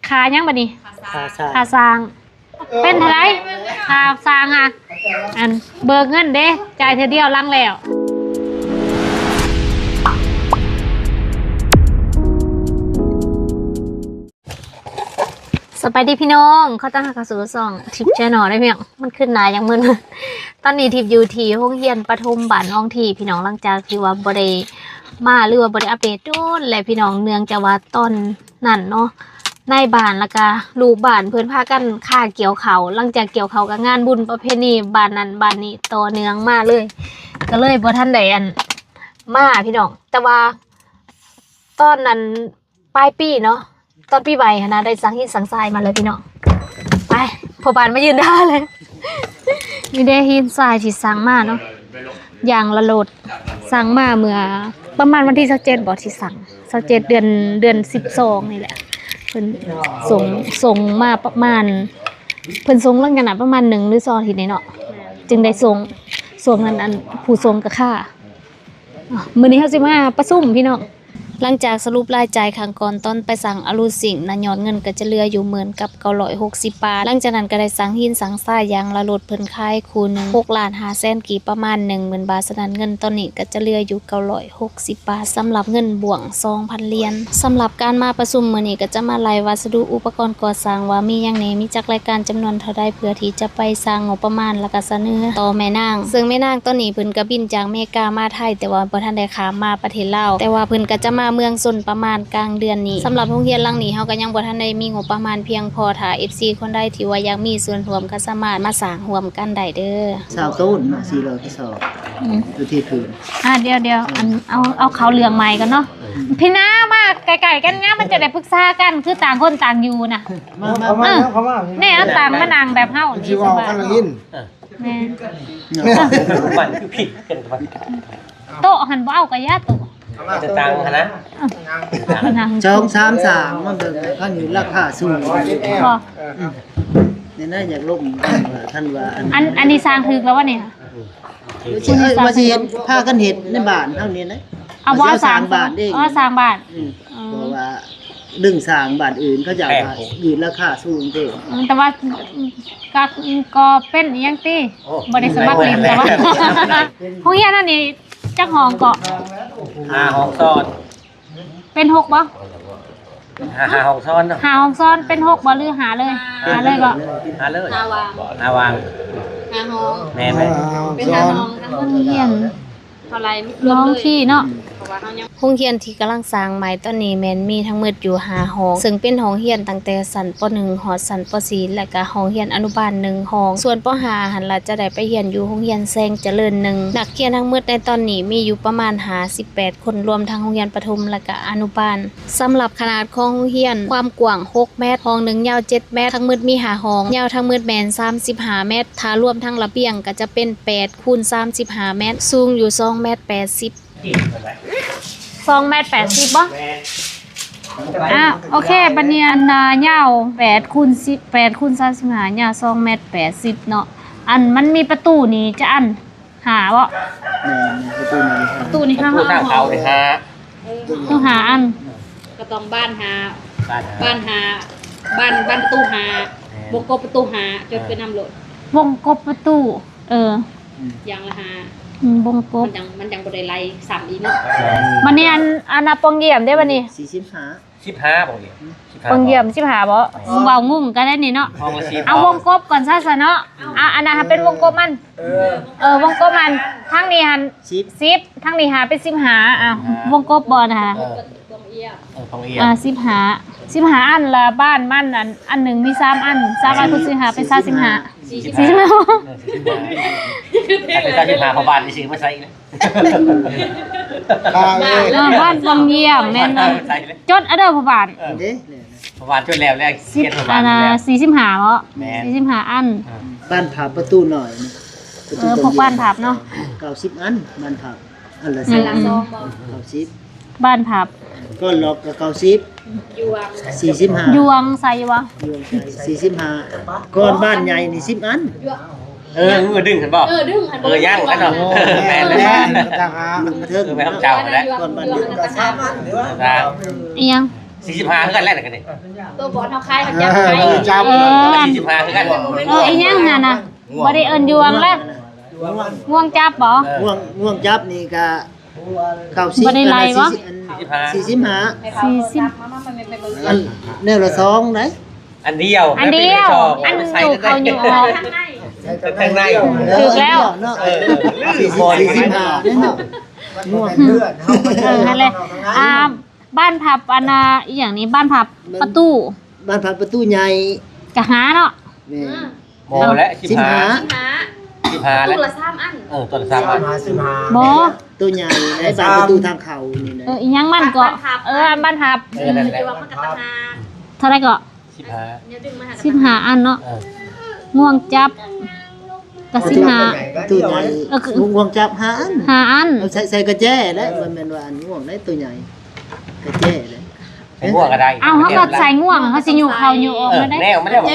ขายังบัดนี้ขาสร้างเป็นเท่าไรขาสร้างอ่ะอันเบิกเงินเด้จ่ายเธอเดียวลังแล้วสบายดีพี่น้องเขาตั้งหากสู่ซองทิปแชนอลได้เพียงมันขึ้นหนาอย่างมึนตอนนี้ทิปอยู่ที่โรงเรียนปฐมบ้านน้องทีพี่น้องหลังจากที่ว่าบ่ได้มาหรือว่าบ่ได้อัปเดตโดนและพี่น้องเนื่องจากว่าตอนนั้นเนาะในบ้านแล้วก็ลูกบ้านเพิ่นพากันฆ่าเกี่ยวเขาหลังจากเกี่ยวเขากับงานบุญประเพณีบ้านนั้นบ้านนี้ต่อเนื่องมาเลยก็เลยบ่ทันได้อันมาพี่น้องแต่ว่าตอนนั้นปลายปีเนาะตอนปีใหม่นะได้สั่งหินสั่งทรายมาเลยพี่น้องไปพอบานมายืนได้เลยมีได้หินทรายที่สั่งมาเนาะอย่างละโหลดสั่งมาเมื่อประมาณวันที่27บอกที่สั่ง27เดือน12นี่แหละเพิ่นส่งมาประมาณเพิ่นส่งลังกันน่ะประมาณ1หรือ2อาทิตย์นี่เนาะจึงได้ส่งนั้นอันผู้ส่งก็ค่ามื้อนี้เฮาสิมาประชุมพี่น้องหลังจากสรุปรายจ่ายครั้งก่อนตอนไปสั่งอลูสิงนะยอดเงินก็จะเหลืออยู่เหมือนกับ960 บาทหลังจากนั้นก็ได้สั่งหินสั่งทรายยางละโหลดเพิ่นขายคู่นึง6,500,000กีบประมาณ 10,000 บาทฉะนั้นเงินตอนนี้ก็จะเหลืออยู่960 บาทสำหรับเงินบ่วง 2,000 เหรียญสำหรับการมาประชุมมื้อนี้ก็จะมาไล่วัสดุอุปกรณ์ก่อสร้างว่ามีหยังแหน่มีจักรายการจำนวนเท่าใดเพื่อที่จะไปสร้างงบประมาณแล้วก็เสนอต่อแม่นางซึ่งแม่นางตอนนี้เพิ่นก็บินจากอเมริกามาไทยแต่ว่าบ่ทันได้ข้ามมาประเทศลาวแต่ว่าเพิ่นก็จะมาเมืองประมาณกลางเดือนนี้สำหรับโรงเรียนหลังนี้เฮาก็ยังบ่ทันได้มีงบประมาณเพียงพอถ้า FC คนใดที่ว่าอยากมีส่วนร่วมก็สามารถมาสร้างร่วมกันได้เด้อสาวต้นเนาะ400กระสอบอยู่ที่พื้นเดี๋ยวอันเอาเขาเหลืองใหม่กันเนาะพี่น้ามาไกลๆกันงามันจะได้ปรึกษากันคือต่างคนต่างอยู่น่ะมานี่เอาต่างมานั่งแบบเฮานี่สบายแม่มันคือผิดกันไปโต๊ะหันบ่เอากะยาโต๊ะจะตังค์นะ233มันเป็นข้างอยู่ราคาสูงบ่นี่น่าอยากลงท่านว่าอันนี้สร้างถึกแล้ววะเนี่ยว่าสิเฮ็ดพากันเฮ็ดในบ้านเฮานี่นะเอาบ่สร้างบ้านเองสร้างบ้านเพราะว่าดึงสร้างบ้านอื่นเขาอยากยืนราคาสูงเด้แต่ว่าก็เป็นอีหยังติบ่ได้สมัครเรียนแต่ว่าโรงเรียนอันนี้จักห้องก็5 ห้องซ้อนเป็น6บ่5 ห้องซ้อนเนาะ5 ห้องซ้อนเป็น6บ่หรือหาเลยบ่หาเลยหาวาง5 ห้องแม่เป็น5 ห้องโรงเรียนเท่าไหร่น้องที่เนาะโรงเรียนที่กำลังสร้างใหม่ตอนนี้แม่นมีทั้งหมดอยู่5 ห้องซึ่งเป็นห้องเรียนตั้งแต่ชั้นป .1 ฮอดชั้นป .4 และก็ห้องเรียนอนุบาล1ห้องส่วนป .5 หันล่ะจะได้ไปเรียนอยู่โรงเรียนแซงเจริญ1นักเรียนทั้งหมดในตอนนี้มีอยู่ประมาณ58คนรวมทั้งโรงเรียนประถมและก็อนุบาลสำหรับขนาดของโรงเรียนความกว้าง6 เมตรห้องนึงยาว7 เมตรทั้งหมดมี5 ห้องยาวทั้งหมดแม่น35 เมตรถ้ารวมทั้งระเบียงก็จะเป็น8 คูณ 35 เมตรสูงอยู่2 เมตร 80 2 เมตร 80บ่โอเคบัดนี้อันยาว8 คูณ 10 8 คูณ 35ยาว2 เมตร 80เนาะอันมันมีประตูนี่จะอันหาบ่ประตูนี่ห้าเขาเลยฮะต้องหาอันก็ต้องบ้านหาบ้านประตูหาวงกบประตูหาจนเป็นนำโหลดวงกบประตูอย่างละ5วงกบมันยังบ่ได้ไล่ซ้ำอีกเนาะมันนี่อันน่ะปองเยี่ยมได้บัดนี้15บ่นี่ปองเยี่ยม15บ่เว้างุ่มกันได้นี่เนาะเอาวงกบก่อนซะเนาะอันน่ะเป็นวงกบมันวงกบมันทั้งนี้หัน10ทั้งนี้หาเป็น15วงกบบ่นะคะ15อันละบ้านมันอันหนึ่งมี3 อัน3 อันคูณ15เป็น35เป็น35พอบ้านนี่สิมาใส่เลยบ้านปองเยี่ยมแม่นจดเด้อพ่อบ้านพอบ้านช่วยแล้วเขียนพ่อบ้านแล้ว45บ่45อันบ้านผับประตูหน่อยพวกบ้านผับเนาะ90อันบ้านผับอันละ2บ่90บ้านผับก็ล็อกก็9045ยวงใส่บ่45ก้อนบ้านใหญ่นี่10 อันดึงกันบ่ดึงกันบ่ย่างกันเนาะแม่นเลยทางหามันเทิงแม่ทำเจ้าแล้วก้อนบ้านเดียวก็3 อันหรือว่าอีหยัง 45คือกันแล้วกันนี่ ตัวบอลเอาคายมันจับไป จับ 45คือกัน อีหยังน่ะนะบ่ได้เอิ้นยวงแล้วง่วงจับบ่ ง่วงจับนี่ก็เข้าสิ บ่ได้ไล่วะ 45 40 อันแนวละ2ได้ อันเดียว อันเดียวอันอยู่เขาอยู่ออก ข้างใน ถูกแล้ว เนาะ 45 45เนาะง่วง นั่นแหละบ้านพับอันน่ะอีหยังนี้บ้านพับประตู บ้านพักประตูใหญ่ กะหาเนาะ แม่ โมและ15 15 15แล้วตัวละ3อันตัวละ3อัน บ่ ตัวใหญ่ในบ้านประตูทางเขานี่นะ อีหยังมันก็อันบ้านพับ นั่นแหละ เท่าไหร่ก็ 15 15อันเนาะง่วงจับก็15 ตัวใหญ่ง่วงจับ5อัน 5อัน เอาใส่กระแจแล้วมันแม่นว่าอันง่วงได้ตัวใหญ่กระแจเลย ใส่หัวก็ได้ เอาเขาก็ใส่ง่วงเขาสิอยู่เขาอยู่ออกมาได้ แนวไม่ได้บอก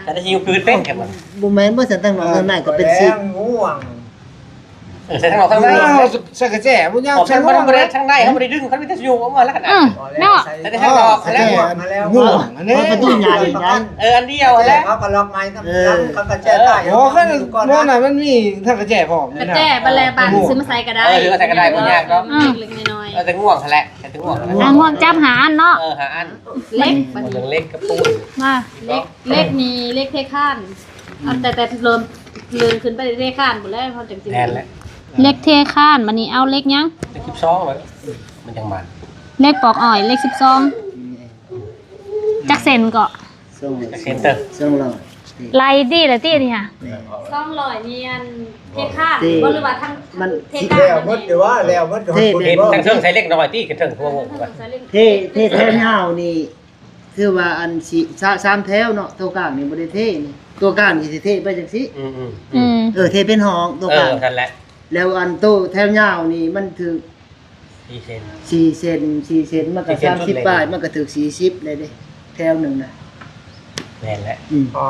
แต่ถ้ายิงคือเต้นกันมัน บ่แม่นบ่สันตั้งนอกข้างในก็เป็นสิบ ง่วง ใส่ทั้งเราทั้งใน ใส่กระแจบุญยาว ผมเป็นคนบริเวณทั้งในเขาไม่ได้ดึงเขาไม่ได้อยู่ออกมาแล้วกัน เนาะ แต่ได้ทั้งดอกแล้ว ง่วงอันนี้ ประตูใหญ่ได้ อันเดียว แล้ แล้ว ว เขาก็ล็อกไม้ทำเขากระแจใต้ โอ้ขึ้นเมื่อไหร่มันมีถ้ากระแจพร้อม กระแจบัลแลบันซื้อมาใส่ก็ได้ หรือใส่ก็ได้คนยากเนาะ เล็กๆน้อย แต่ง่วงแหละแต่ง่วง ง่วงจับหาอันเนาะ หาอัน ๆเล็ก มันยังเล็กกระปุ้น มา เล็กมีเล็กเทข้านแต่เริ่มขึ้นไปเทข้านหมดแล้วพอจังสิ แทนแล้ว เล็กเทข้านบัดนี้เอาเล็กยัง จะคลิปซ้องเลยมันยังมัน เล็กปอกอ้อยเล็ก12จักเซนก็ ส่ง เซนเตอร์ ส่งเรา ไล่ดีละติเนี่ย ต้องลอยเนียนเทข้านบ่หรือว่าทั้ง มัน เทข้าน แล้วมดหรือว่าแล้วมด เห็นทั้งเครื่องใช้เล็กน้อยที่กระเทิงทั่ววงไป เทแถวเฮานี่คือว่าอันสิ3แถวเนาะตัวกลางนี่บ่ได้เทนี่ตัวกลางนี่สิเทไปจังซี่ เทเป็นห้องตัวกลาง นั่นแหละ แล้วอันโตแถวยาวนี่มันถึง 4 เซน 4เซนมันก็30ปลายมันก็ถึง40เลยเด้แถวหนึงน่ะ แน่นแหละ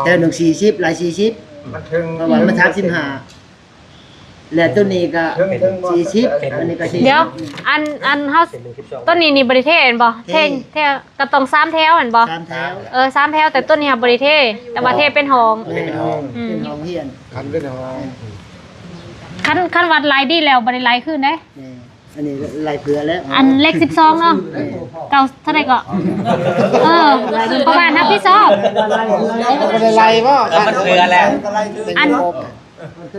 แถวหนึง40หลาย40 มันถึง เพราะว่ามัน35และตัวนี้ก็40อันนี้ก็40 เดี๋ยวอันเฮา เซนหนึ่งคลิปซ้อง ต้นนี้นี่บ่ได้เทเห็นบ่เทก็ต้อง3แถวเห็นบ่ 3แถว 3แถวแต่ต้นนี้บ่ได้เทแต่ว่าเทเป็นห้อง เป็นห้องเฮียน คันเป็นหอ คันวัดไล่ดีแล้วบ่ได้ไล่ขึ้นเด้ นี่อันนี้ลายเผือแล้ว อันเล็ก12เนาะเก่าเท่าไหร่ก็ประมาณนับที่ชอบ ไม่ได้ไล่ป่ะ มันเรือแล้ว อัน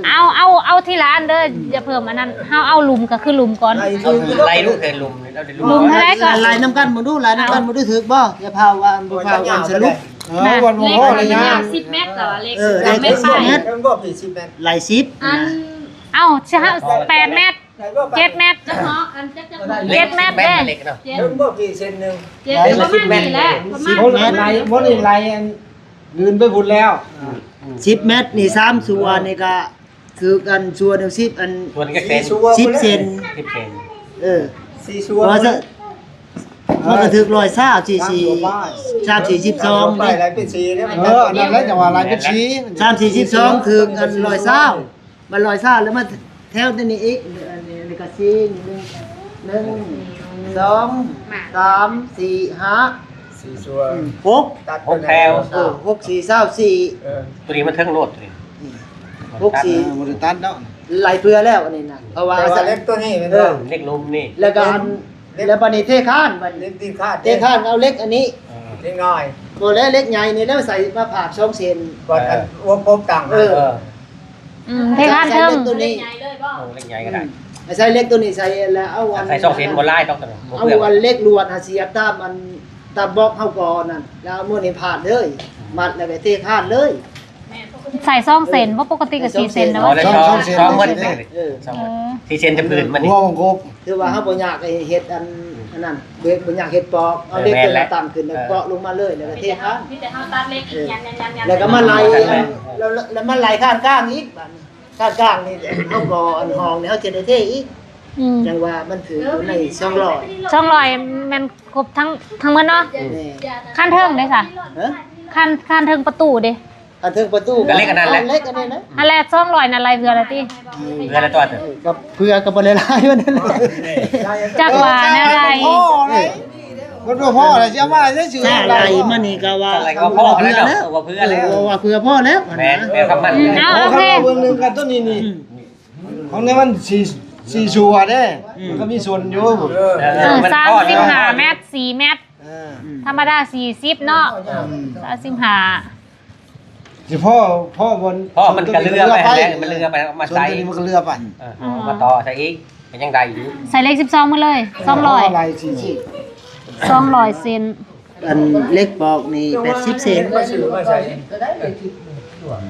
เอาทีละอันเด้ออย่าเพิ่มอันนั้นเฮาเอาหลุมก็คือหลุมก่อน ไล่ลูกเคยลุมเราได้ลุม ลุมเท่าไหร่ก็ ลายน้ำกันบ่ดูลายน้ำกันบ่ดูถึกบ่อย่าพาว่าบ่พาวันสรุป วันหัว เล็ก พ่อเลยนะ 10เมตรแต่ว่าเล็ก เลข 3เมตรไป 10เมตร ถึงบ่กี่10เมตร ลาย10 อัน เอา8เมตร7เมตร จะเนาะอันจัก เจ็ดเมตรเด้ เล็กเนาะ ถึงบ่กี่เซนนึง ประมาณนี้แหละประมาณ มดไล่มดไล่ยืนไปบุญแล้ว 10เมตรนี่3ส่วนนี่ก็คือกันส่วน10อัน ส่วนก็เซน 10เซน 10 เซน 4ชัว ว่าซะมันก็ถึก120 342 ไป นี่ หลายเป็น4เนี่ย นั่นแหละจังหวะไล่เป็นชี้ 342ถึกอัน120มัน120แล้วมาแถวตัวนี้อีกอันนี้ก็4 1 2 3 4 5 4ชัว 6 ตัด 6แถว 6 4 24 ตัวนี้มันเทิงโลดตัวนี้ 64 มันตัดแล้ว ไหลเพื่อแล้วอันนี้นะเพราะว่า แต่ว่าเล็กตัวนี้เป็น เล็กลุมนี่ แล้วก็อันแล้วบัดนี้เทข้านบัด เล็ นี้ กตีนคาด เทข้านเอาเล็กอันนี้ เล็กน้อย บ่แล้วเล็กใหญ่นี่แล้วใส่มาผ่าช่องเซน ก่อนอันวงกบต่าง เออ เทคานเทิง ใส่ล็กตัวนี้ ใหญ่เลยบ่ เล็กใหญ่ก็ได้ ใส่เล็กตัวนี้ใส่แล้วเอาอัน ใส่2 เซนบนไล่ต้องตัวนี้ เอาอันเล็กลวดหาเสียบตามอันตามบล็อกเฮาก่อนนั่นแล้วเอามื้อนี้ผ่านเลยมัดแล้วก็เทข้านเลย ใส่2เซนบ่ปกติก็4เซนนะ อ๋อ ว่า แล้วช่องมันเลย เออ 4 เซนจะปืนมันนี่ หัววงกบ คือว่าเฮาบ่อยากไอ้เฮ็ดอันนั้นเด็กบ่อยากเฮ็ดปอกเอาเล็กตัวละต่ำขึ้นแล้วเปาะลงมาเลยแล้วก็เทข้าน มีแต่เฮาตัดเล็กยัน แล้วก็มาไล่แล้วมาไล่ข้างก้างอีกบัดนี้ข้างก้างนี่เฮาบ่อันห้องนี่เฮาจะได้เทอีกจังว่ามันถืออยู่ใน200 200แม่นครบทั้งหมดเนาะ นี่ คันเทิงได้ซะ ฮะ คันเทิงประตูเด้ อันถึงประตู ก็เล็กอันนั้นแหละ เล็กอันนี้นะ อันแรก200นั่นไล่เพื่อละติ เรือละตัวนึง กับเพื่อกับบ่ได้หลายว่านั่นแหละ จักว่าแนวใด คนบ่พ่ออะไรสิเอามาอะไรได้ชื่อ ถ้า อะไร ไรมันนี่ก็ว่า อะไรก็พ่อแล้วว่าเพื่อแล้ว ว่าเพื่อพ่อแล้ว แม่แม่คำมัน โอ้ครับเบิ่งนึงกันต้นนี้นี่ของนี้มันสี่ชัวเด้มันก็มีส่วนอยู่ 35 เมตร 4 เมตร ธรรมดา40 เนาะ35 สิพ่อบน พ่อมันกระเลือไปแล้วมันเลือไปมา ส่วน ใส่ ตัวนี้มันก็เรือไป มาต่อใส่อีกมันยังได้อยู่ ใส่เลข12มาเลย อะไรสิ 200เซน อันเล็กปอกนี่80เซน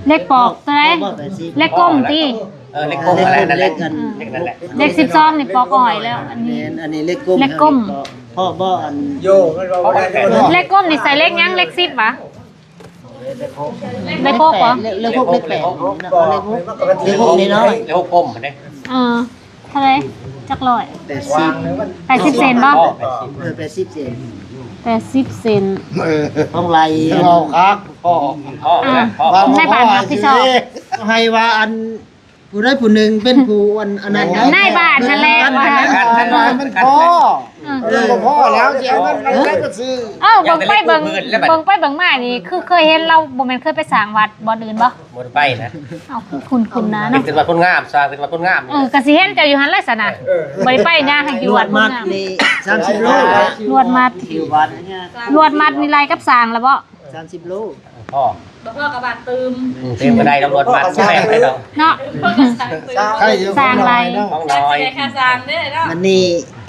เลขปอกตัวไหน บ่80 เลขก้มติ เล็กกลมอะไรนั่นแหละ กัน เล็กนั่นแหละ เลข12นี่ปอกอ่อยแล้ว อันนี้ อันนี้เล็กก้ม เล็กก้ม พ่อบ่อัน โยมันบ่ได้ เลขก้มนี่ใส่เลขยังเลข10วะเลขโคกเหรอ เล็ก6เล็ก8เล็ก6นี่น้อย เล็กกลมมันได้ เท่าไหร่จักร้อย 80 80เซนบ่ 80เซน 80เซน ของไร เราครับพ่อ พ่อพ่อ ในบ้านรับผิดชอบ ให้ว่าอันผู้ใดผู้หนึ่งเป็นผู้อันนั้น ในบ้านนั่นแหละว่า มันพ่อพ่อแล้วสิเอาเงินมาได้ก็ซื้อ เบิ่งไปเบิ่งไปเบิ่งมานี่คือเคยเห็นเราบ่แม่นเคยไปสร้างวัดบ่อื่นบ่ หมดไปนะ คือคุณนะ เป็น เนาะ เป็นวัดคนงามสร้างเป็นวัดคนงาม ก็สิเห็นเจ้าอยู่หั่นแหละซะนะบ่ได้ไปย่างให้อยู่วัด มั มึ ด งอ่ะ นี่30โล ลวดมัด อยู่วัดเนี่ย ลวดมัดนี่ไรกับสร้างแล้วบ่ 30โล พ่อ บ่พ่อกับบาดตืม เต็มก็ได้ตำรวจมาแม่ไปเนาะ เนาะ ใครอยู่ สร้างอะไร ห้อง สร้าง น้อย สิได้ค่าสร้างเด้อเนาะ อันนี้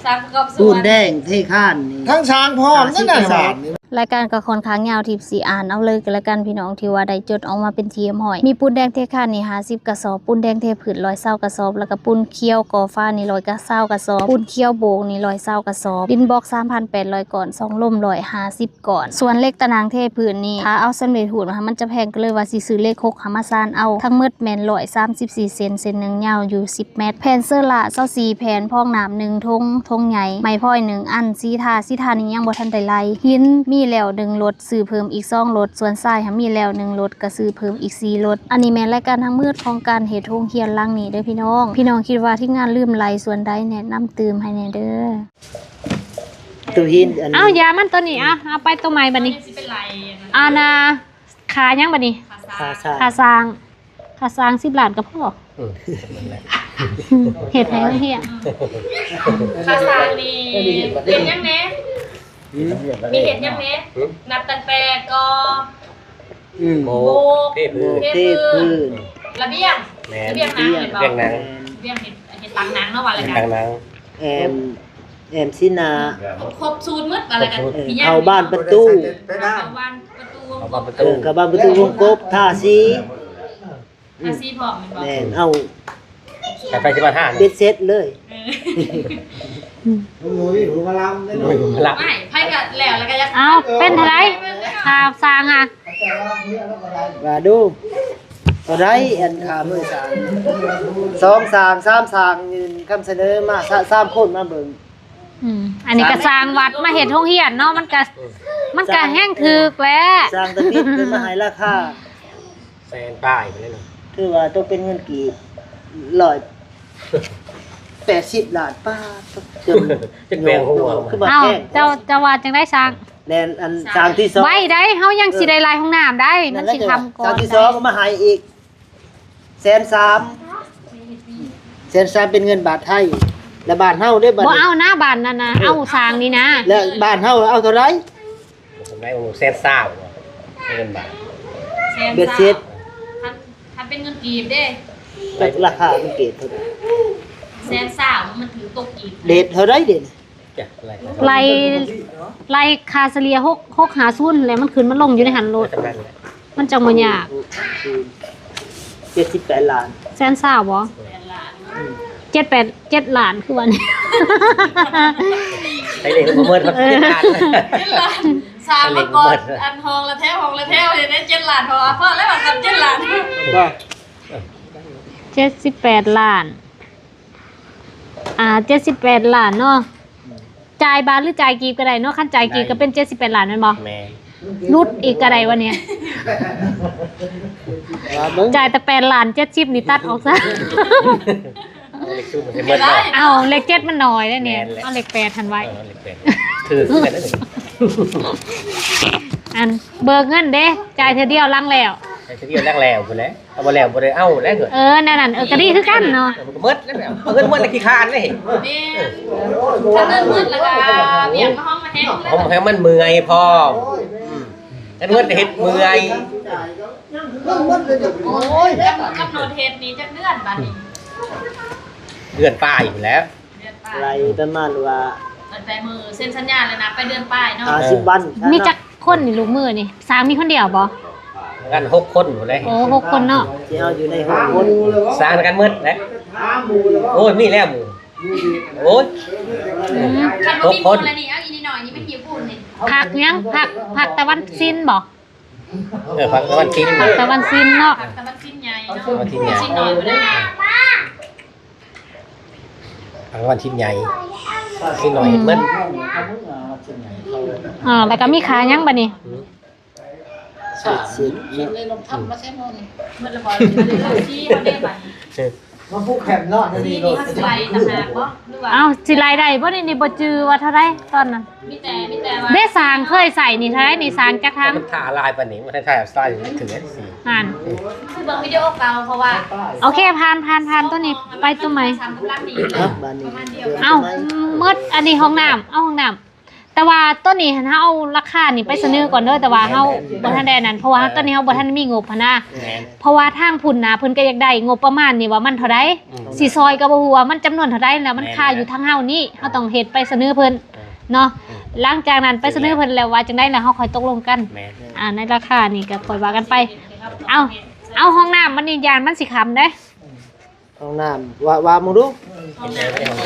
สร้างประกอบส ปู วน นแดงเทข้านนี่ ทั้งช้างพ่อนั่นน่ะบาท รายการก็ค่อนข้างยาวทิพย์สีอ่านเอาเลยกันละกันพี่น้องที่ว่าได้จดออกมาเป็นทีมหอยมีปูนแดงเทคานนี่50กระสอบปูนแดงเทผืน120กระสอบแล้วก็ปูนเคี้ยวกอฟ้านี่120กระสอบปูนเคี้ยวโบกนี่120กระสอบดินบล็อก 3,800 ก่อน2ล่ม150ก่อนส่วนเลขตารางเทผืนนี่ถ้าเอาสำเร็จหูดมามันจะแพงก็เลยว่าสิซื้อเลข6หามาซานเอาทั้งหมดแม่น134เซนเซนนึงยาวอยู่10เมตรแผ่นเสื้อละ24แผ่นพองน้ำ1ทงใหญ่ไม้พลอย1อันสีทานี่ยังบ่ทันได้ไล่หินมีแล้ว1รถซื้อเพิ่มอีก2รถส่วนทรายมีแล้ว1รถก็ซื้อเพิ่มอีก4รถอันนี้แม่นรายการทั้งมืดของการเฮ็ดโรงเรียนหลังนี้เด้อพี่น้องคิดว่าที่งานลืมไล่ส่วนใดแนะนำตืมให้แน่เด้อ ตัวหินอันนี้ ยามันตัวนี้เอาไปตัวใหม่บัดนี้ สิเป็นไรนะ อานาขายังบัดนี้ ขาซา ขาสร้าง10ล้านก็พอเฮ็ดให้เฮีย ค่าสร้างนี่เป็นยังแหน่มีเห็ดยังแหน่นับตั้งแต่ก็ โม โบก เทพื้น เทพื้น ระเบียง แม่ ระเบียงน้ำเห็นบ่ เรียงนาง ระเบียงเห็ดตังน้ำเนาะว่าอะไรกัน นางนาง แอมซินา ครบสูตรหมดอะไรกันพี่ย่ เอาบ้านประตู เอาบ้านประตู เอามาประตู กับบ้านประตูวงกบท่าซี อาซีพร้อมแม่นบ่ แม่นเอา แต่ไปที่บ้านห้า เบ็ดเซ็ตเลย หมูนี่หูกะลำได้ด้วย หลับ ไม่ไพ่ก็แล้วก็ยัง เอาเป็นเท่าไหร่ขาสร้างว่าดูตัวไรอันขามือสาม2สาง3สางยืนคำเสนอมา3คนมาเบิ่ง อันนี้ก็สร้างวัดมาเฮ็ดโรงเรียนเนาะมันก็แห้งถึกแล้ว สร้างตะปิดขึ้นมาให้ราคา แซนป้ายไปเลยเนาะ คือว่าต้องเป็นเงินกี่180ล้านป้าจน จะแปลงหัว คือบ่ เอ้า แพง เจ้าว่าจังได้สร้าง แลนอันสางที่2 ไว้ได้เฮายังสิได้ลายห้องน้ำได้ มันสิทำก่อ สาง น ที่ ได้ 2ก็มาให้อีก130,000 130,000เป็นเงินบาทไทยแล้วบาทเฮาได้บัด บ่ นี้ เอาหน้าบ้านนั่นนะเอาสร้างนี่นะ แล้วบาทเฮาเอาเท่าไหร่ ผมได้แซนซ่าเงินบาท เบ็ดเซ็ต ถ้าเป็นเงินกีบเด้ จากราคามันเกรดเท่าไหร่ แสนสาวมันถือตกกีบ เดทเท่าไหร่เด่น จ้ะอะไร ไล่คาเฉลี่ย6หาซุนแล้วมันขึ้นมันลงอยู่ในหันโลด จำได้เลย มันจังบ่ยาก 78ล้าน แสนสาวบ่7 ล้านคือว่านี่ ไอ้เด็กมันเมิดมันเจ็ดล้าน สาวมาก่อนอันทองละแถวเลยได้7ล้านพอเพราะแล้วว่าทำ7ล้าน ก็ 78 ล้าน78 ล้านเนาะจ่ายบาทหรือจ่ายกีบก็ได้เนาะคันจ่ายกีบก็เป็น78 ล้านแม่นบ่ แม่ รุดอีกก็ได้วะเนี่ย ว่าเบิ่ง จ่ายแต่8 ล้าน70นี่ตัดออกซะ เล็กสู้มันจะเมิดเนาะ เอาเลข7มันน้อยเด้อเนี่ยเอาเลข8ทันไว้ เล็กเป็นถือขึ้นไปแล้ว อันเบิกเงินเด้จ่ายเธอเดียวลังแล้ว ไอ้ที่เดียวแรกแล้วพุ่นแหละเอาบ่แล้วบ่ได้เอาแล้วเกิด นั่นก็ดีคือกันเนาะ มันก็หมดแล้วแบบเอาเงินหมดแล้วขี้คร้านเลย แม่ถ้าเงินมืดแล้วก็เบี่ยงมาห้องมาแห้ง ผมให้มันเมื่อยพอแต่เงินเฮ็ดเมื่อย โอ้ยกำหนดเหตุนี้จะเลื่อนบัดนี้ เดือนป้ายอยู่แล้ว เดือนป้า อะไร ย ประมาณว่า เปิดใจมือเซ็นสัญญาเลยนะไปเดือนป้ายเนาะ 50วัน มีจักคนนี่ลูกมือนี่สางมีคนเดียวบ่ กัน6คนพุ่นเลย โอ้6 คนเนาะ สิเอาอยู่ในห้องคน สร้างกันหมดแล้วโอ้ยมีแล้วหมู่โอ้ย คันบ่มีคนอะไรนี่เอาอีนี่หน่อยนี่ไม่หิวปุ่นนี่ ผักยังผักตะวันซินบ่ ฟังวันทิ้ง ผักตะวันซินเนาะ แต่มันสิ้นใหญ่เนาะ วันทิ้งใหญ่ สิ้นหน่อยบ่ได้ไง ฟังวันทิ้งใหญ่ทิ้งหน่อยเฮ็ดหมด แล้วก็มีขายังบัดนี้ สิ มันระบายเลยที่เขาได้บัดนี้ มาผู้แข่งเนาะ ที่ นี่ นี่เขาสิไล่ต่างหากบ่หรือว่า เอ้าสิรายได้บ่นี่บ่จือว่าเท่าไรตอนนั้น มีแต่ว่า ได้สางเคยใส่นี่เท่าไรนี่สางจักทาง มันถ่าลายปานนี้มันถ่ายสไตล์ถึงสิ อ่าน คือบางวิดีโอเก่าเพราะว่า โอเคผ่านตัวนี้ไปตัวใหม่ ทำกำลังดี ครับบ้านนี้ ประมาณเดียว เอ้ามืดอันนี้ห้องน้ำเอาห้องน้ำแต่ว่าต้นนี้เฮาเอาราคานี่ไปเสนอก่อนเด้อแต่ว่าเฮาบ่ทันได้นั้นเพราะว่าต้นนี้เฮาบ่ทันมีงบหันนะ แม่น เพราะว่าทางพุ่นน่ะเพิ่นก็อยากได้งบประมาณนี่ว่ามันเท่าใดสิซอยก็บ่ฮู้ว่ามันจำนวนเท่าใดแล้วมันค่าอยู่ทางเฮานี่เฮาต้องเฮ็ดไปเสนอเพิ่นเนาะหลังจากนั้นไปเสนอเพิ่นแล้วว่าจังได๋แล้วเฮาค่อยตกลงกัน แม่น ในราคานี่ก็ค่อยว่ากันไปเอาห้องน้ำมันนี่ยานมันสิคำเด้ ห้องน้ำว่ามึงดู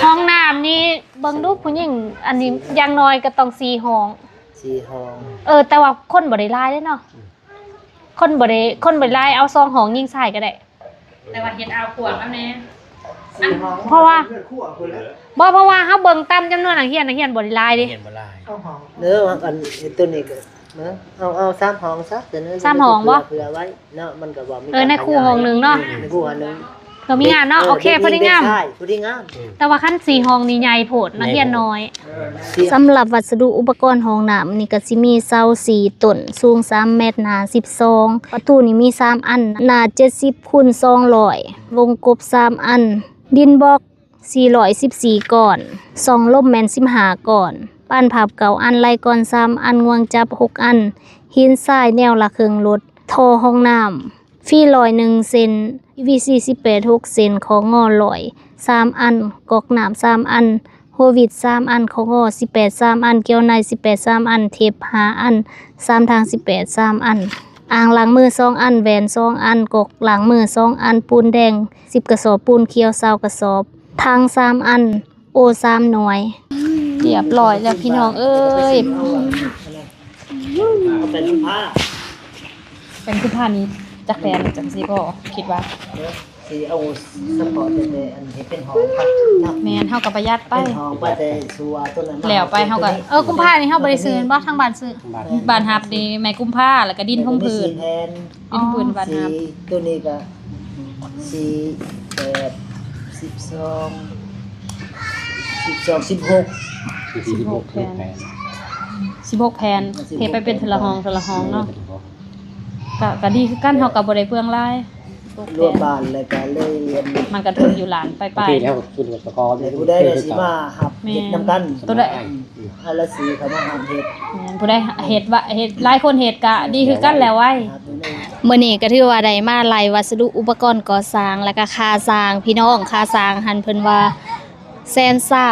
ห้องน้ำนี่เบิ่งดูผู้หญิงอันนี้อย่างน้อยก็ต้อง4ห้อง 4ห้อง แต่ว่าคนบ่ได้หลายเด้เนาะคนบ่ได้หลายเอา2ห้องยิงใส่ก็ได้ แต่ว่าเฮ็ดเอาขวดแล้วแน่ 4ห้อง เพราะว่าเพราะว่าเฮาเบิ่งตามจำนวนนักเรียนบ่ได้หลายเด้ เห็นบ่ลาย เด้ออันตัวนี้ก็เนาะเอา3ห้องซะแต่นั้น 3ห้องบ่ เผื่อไว้เนาะมันก็บ่มี ในคู่ห้องหนึงเนาะ ในคู่ห้องนึง เพื่อมีงานเนาะโอเคพอดีงาม ใช่พอดีงาม แต่ว่าคัน4ห้องนี่ใหญ่โพดนักเรียนน้อย สำหรับวัสดุอุปกรณ์ห้องน้ำนี่ก็สิมีเสา4ต้นสูง3เมตรหนา12ประตูนี่มี3อันหนา70คูณ200วงกบ3อันดินบล็อก414ก้อนซองลมแม่น15ก้อนป้านผับเก่าอันไล่ก่อน3อันงวงจับ6อันหินทรายแนวละครึ่งรถท่อห้องน้ำฟรี101เซน PVC 18 6เซนของงอ3อันกอกน้ำ3อันโฮวิด3อันของงอ18 3อันเกี่ยวใน18 3อันเทป5อัน3ทาง18 3อันอ่างล้างมือ2อันแหวน2อันกอกล้างมือ2อันปูนแดง10กระสอบปูนเขียว20กระสอบทาง3อันโอ3หน่วยเรียบร้อยแล้วพี่น้องเอ้ย เอาเป็นผ้า เป็นคุณพานี้จักแฟนจังซี่บ่คิดว่า สิเอาสปอร์ตแต่อันที่เป็นห้องพักเนาะ แม่นเฮาก็ประหยัดไป เป็นห้องว่าแต่สัวตัวนั้น แล้วไปเฮาก็ กุมภานี่เฮาบ่ได้ซื้อบ่ทางบ้านซื้อ บ้านฮับดีไม้กุมภาแล้วก็ดินพงพื้น แทน ดินพื้นบ้าน สี ฮับ ตัวนี้ก็4 8 12 16 16แผ่น16แผ่นเทไปเป็นทีละห้องเนาะก็ดีคือกันเฮาก็บ่ได้เปลืองหลาย รวมบ้านแล้วก็เลย มันก็ถึงอยู่หลานไป พี่แล้วคุณกับตะกอน ผู้ใดได้สิมาหับเฮ็ดนํกัน ตัวใด เอาละสีเขามาหับเฮ็ด ผู้ใดเฮ็ดว่าเฮ็ดหลายคนเฮ็ดก็ดีคือกันแล้วไว้ หับตัวนี้ มื้อนี้ก็ถือว่าได้มาไล่วัสดุอุปกรณ์ก่อสร้างแล้วก็ค่าสร้างพี่น้องค่าสร้างหันเพิ่นว่าแสนเศร้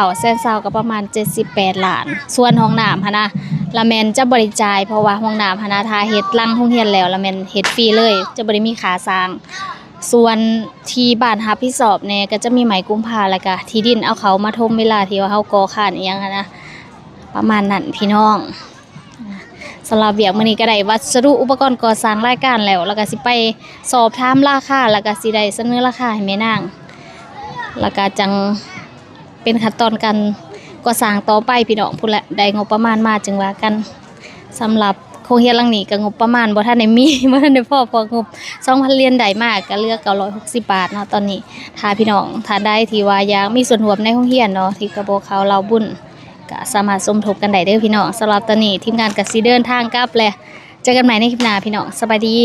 าก็ประมาณ78ล้านส่วนห้องน้ำหั่นนะละแม่นจะบริจายเพราะว่าห้องน้ำหั่นนะถ้าเฮ็ดหลังโรงเรียนแล้วละแม่นเฮ็ดฟรีเลยจะบ่ได้มีค่าสร้างส่วนที่บ้านรับผิดชอบแน่ก็จะมีไหมกุมภาแล้วก็ที่ดินเอาเขามาทมเวลาที่ว่าเฮาก่อค้านอีหยังหันนะประมาณนั้นพี่น้อง สำหรับเวียกมื้อนี้ก็ได้วัสดุอุปกรณ์ก่อสร้างรายการแล้วก็สิไปสอบถามราคาแล้วก็สิได้เสนอราคาให้แม่นางแล้วก็จังเป็นขั้นตอนการก่อสร้างต่อไปพี่น้องพุ่นแหละได้งบประมาณมาจึงว่ากันสำหรับโครงเรียนหลังนี้ก็งบประมาณบ่ทันได้มี บ่ทันได้พองบ 2,000 เหรียญได้มากก็เหลือ960 บาทเนาะตอนนี้ถ้าพี่น้องถ้าได้ที่ว่าอยากมีส่วนร่วมในโรงเรียนเนาะที่กระบอกเขาเราบุญ ก็สามารถสมทบกันได้เด้อพี่น้องสำหรับตอนนี้ทีมงานก็สิเดินทางกลับแล้วเจอกันใหม่ในคลิปหน้าพี่น้องสบายดี